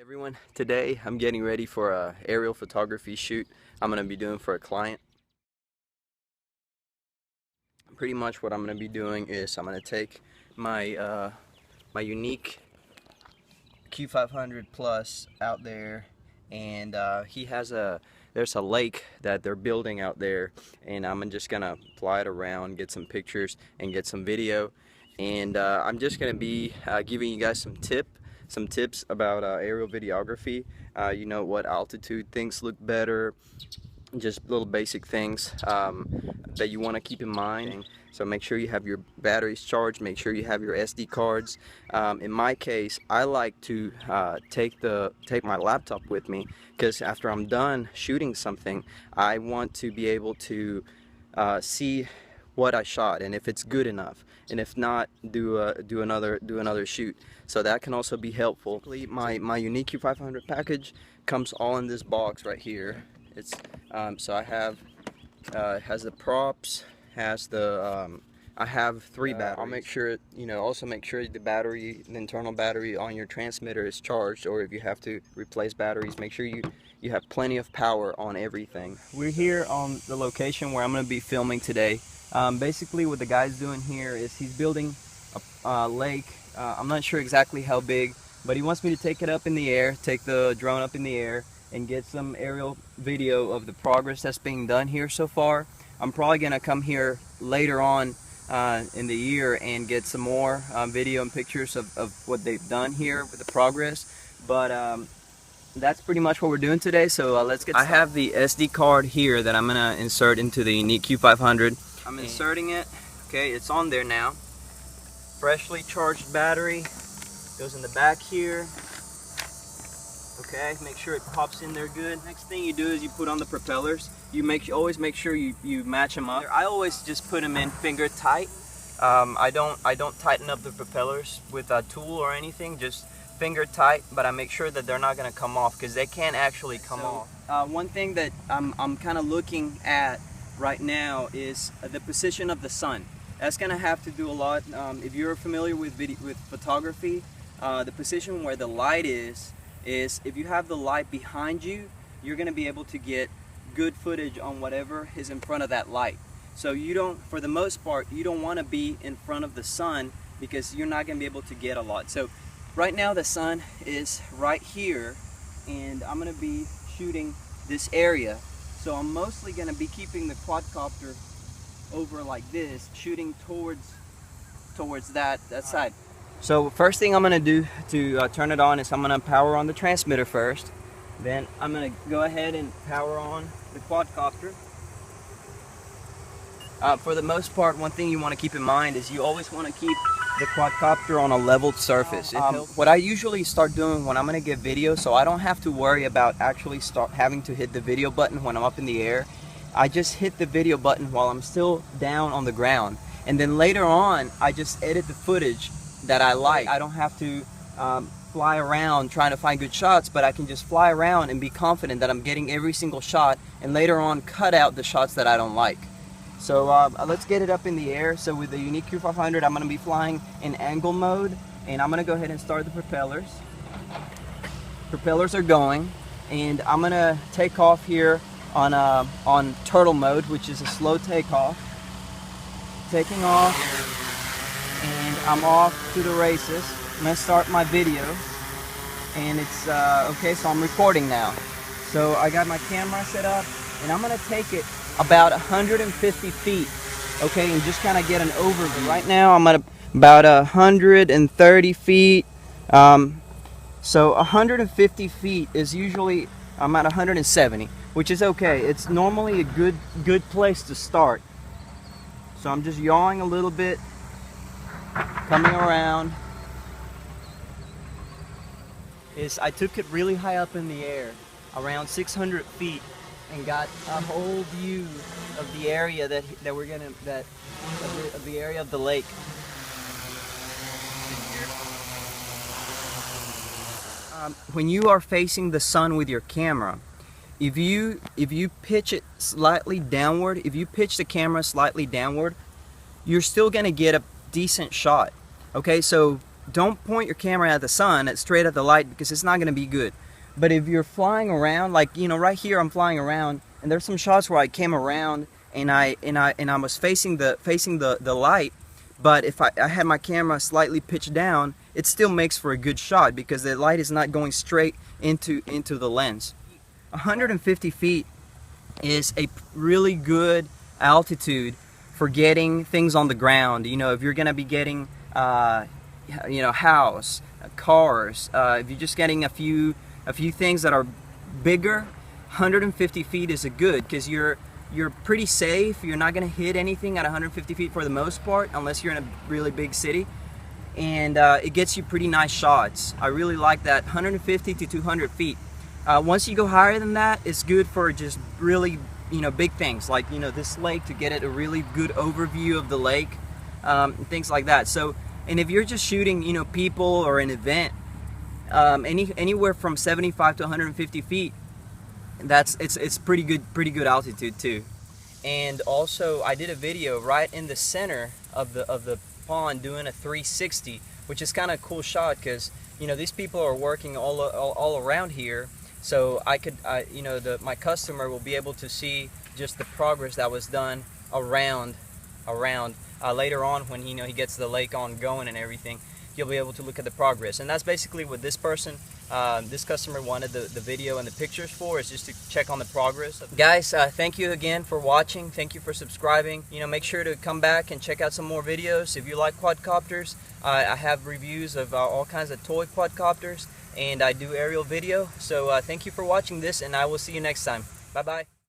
Everyone, today I'm getting ready for a aerial photography shoot I'm going to be doing for a client. Pretty much what I'm going to be doing is I'm going to take my my unique Q500 Plus out there, and there's a lake that they're building out there, and I'm just gonna fly it around, get some pictures and get some video, and I'm just gonna be giving you guys some tips about aerial videography. You know, what altitude things look better, just little basic things that you want to keep in mind. So make sure you have your batteries charged, make sure you have your SD cards. In my case, I like to take my laptop with me, because after I'm done shooting something, I want to be able to see what I shot and if it's good enough, and if not, do another shoot. So that can also be helpful. My unique Q500 package comes all in this box right here. It's so I have has the props, has the I have 3 batteries. I'll make sure also make sure the internal battery on your transmitter is charged, or if you have to replace batteries, make sure you have plenty of power on everything. We're here on the location where I'm going to be filming today. Basically what the guy's doing here is he's building a lake. I'm not sure exactly how big, but he wants me to take it up in the air, take the drone up in the air, and get some aerial video of the progress that's being done here so far. I'm probably gonna come here later on in the year and get some more video and pictures of what they've done here with the progress. But that's pretty much what we're doing today, so let's get started. I have the SD card here that I'm gonna insert into the unique Q500. I'm inserting it. Okay, it's on there now. Freshly charged battery goes in the back here. Okay, make sure it pops in there good. Next thing you do is you put on the propellers. You always make sure you match them up. I always just put them in finger tight. I don't tighten up the propellers with a tool or anything, just finger tight, but I make sure that they're not going to come off, because they can actually come off. One thing that I'm kind of looking at right now is the position of the sun. That's going to have to do a lot. If you're familiar with photography, the position where the light is if you have the light behind you, you're going to be able to get good footage on whatever is in front of that light. So for the most part, you don't want to be in front of the sun, because you're not going to be able to get a lot. So right now the sun is right here, and I'm going to be shooting this area. So I'm mostly going to be keeping the quadcopter over like this, shooting towards that side. So first thing I'm going to do to turn it on is I'm going to power on the transmitter first. Then I'm going to go ahead and power on the quadcopter. For the most part, one thing you want to keep in mind is you always want to keep the quadcopter on a leveled surface. What I usually start doing when I'm going to get video, so I don't have to worry about actually having to hit the video button when I'm up in the air, I just hit the video button while I'm still down on the ground. And then later on, I just edit the footage that I like. I don't have to fly around trying to find good shots, but I can just fly around and be confident that I'm getting every single shot, and later on cut out the shots that I don't like. So let's get it up in the air. So with the unique Q500, I'm going to be flying in angle mode, and I'm going to go ahead and start the propellers. Propellers are going, and I'm going to take off here on turtle mode, which is a slow takeoff. Taking off, and I'm off to the races. I'm going to start my video, and it's okay, so I'm recording now. So I got my camera set up, and I'm going to take it about 150 feet, okay, and just kind of get an overview. Right now I'm at about 130 feet. So 150 feet is usually, I'm at 170, which is okay. It's normally a good place to start. So I'm just yawing a little bit, coming around. I took it really high up in the air, around 600 feet, and got a whole view of the area of the area of the lake. When you are facing the sun with your camera, if you pitch it slightly downward, if you pitch the camera slightly downward, you're still going to get a decent shot. Okay, so don't point your camera at the sun, straight at the light, because it's not going to be good. But if you're flying around, like, you know, right here I'm flying around, and there's some shots where I came around and I was facing the light, but if I had my camera slightly pitched down, it still makes for a good shot because the light is not going straight into the lens. 150 feet is a really good altitude for getting things on the ground. You know, if you're gonna be getting you know, house, cars, if you're just getting a few things that are bigger, 150 feet is a good, because you're pretty safe. You're not gonna hit anything at 150 feet for the most part, unless you're in a really big city, and it gets you pretty nice shots. I really like that. 150 to 200 feet. Once you go higher than that, it's good for just really, you know, big things like, you know, this lake, to get it a really good overview of the lake, things like that. So, and if you're just shooting, you know, people or an event, anywhere from 75 to 150 feet, it's pretty good altitude too. And also, I did a video right in the center of the pond doing a 360, which is kind of a cool shot because, you know, these people are working all around here. So you know, my customer will be able to see just the progress that was done around. Later on, when, you know, he gets the lake on going and everything, you'll be able to look at the progress. And that's basically what this person, this customer wanted the video and the pictures for, is just to check on the progress. Guys, thank you again for watching. Thank you for subscribing. You know, make sure to come back and check out some more videos. If you like quadcopters, I have reviews of all kinds of toy quadcopters, and I do aerial video. So thank you for watching this, and I will see you next time. Bye-bye.